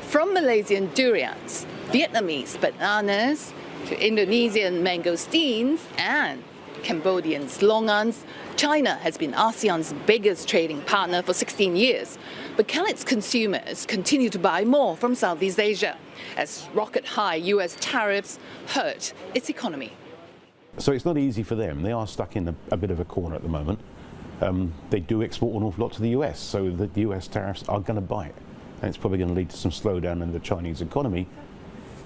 From Malaysian durians, Vietnamese bananas, to Indonesian mangosteens and Cambodian's longans, China has been ASEAN's biggest trading partner for 16 years. But can its consumers continue to buy more from Southeast Asia as rocket-high US tariffs hurt its economy? So it's not easy for them. They are stuck in a bit of a corner at the moment. They do export an awful lot to the US, so the US tariffs are going to bite. And it's probably going to lead to some slowdown in the Chinese economy,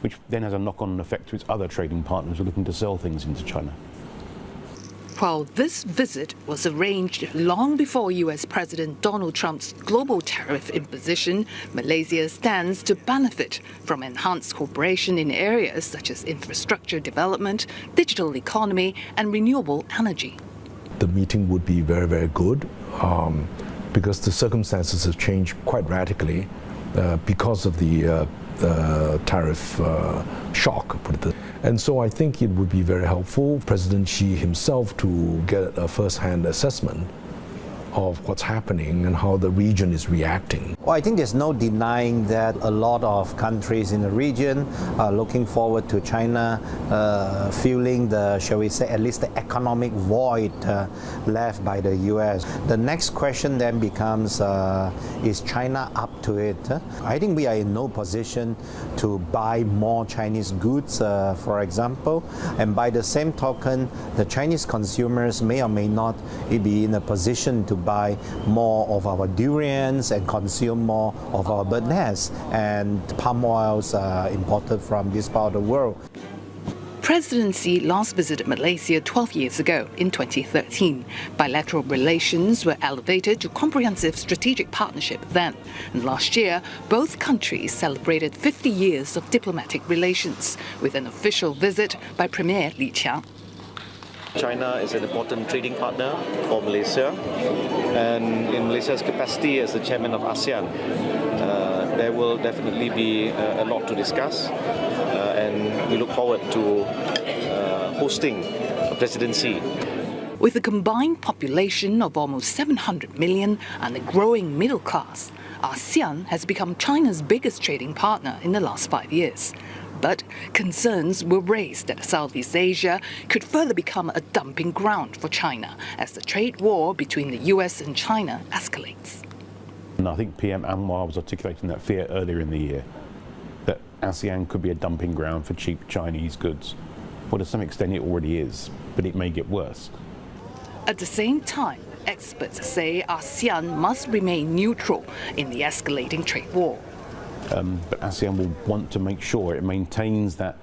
which then has a knock-on effect to its other trading partners who are looking to sell things into China. While this visit was arranged long before US President Donald Trump's global tariff imposition, Malaysia stands to benefit from enhanced cooperation in areas such as infrastructure development, digital economy, and renewable energy. The meeting would be very, very good because the circumstances have changed quite radically because of the tariff shock. And so I think it would be very helpful for President Xi himself to get a first-hand assessment of what's happening and how the region is reacting. Well, I think there's no denying that a lot of countries in the region are looking forward to China filling the, shall we say, at least the economic void left by the US. The next question then becomes, is China up to it? I think we are in no position to buy more Chinese goods, for example, and by the same token, the Chinese consumers may or may not be in a position to buy more of our durians and consume more of our bananas and palm oils imported from this part of the world. President Xi last visited Malaysia 12 years ago in 2013. Bilateral relations were elevated to comprehensive strategic partnership then. And last year, both countries celebrated 50 years of diplomatic relations with an official visit by Premier Li Qiang. China is an important trading partner for Malaysia, and in Malaysia's capacity as the chairman of ASEAN, there will definitely be a lot to discuss, and we look forward to hosting President Xi. With a combined population of almost 700 million and a growing middle class, ASEAN has become China's biggest trading partner in the last 5 years. But concerns were raised that Southeast Asia could further become a dumping ground for China as the trade war between the US and China escalates. And I think PM Anwar was articulating that fear earlier in the year, that ASEAN could be a dumping ground for cheap Chinese goods. Well, to some extent it already is, but it may get worse. At the same time, experts say ASEAN must remain neutral in the escalating trade war. But ASEAN will want to make sure it maintains that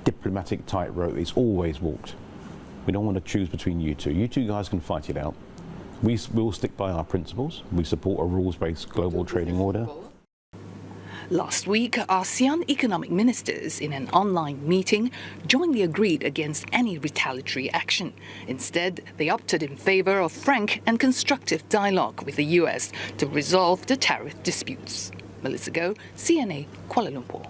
diplomatic tightrope it's always walked. We don't want to choose between you two. You two guys can fight it out. We will stick by our principles. We support a rules-based global trading order. Last week, ASEAN economic ministers in an online meeting jointly agreed against any retaliatory action. Instead, they opted in favor of frank and constructive dialogue with the US to resolve the tariff disputes. Melissa Go, CNA, Kuala Lumpur.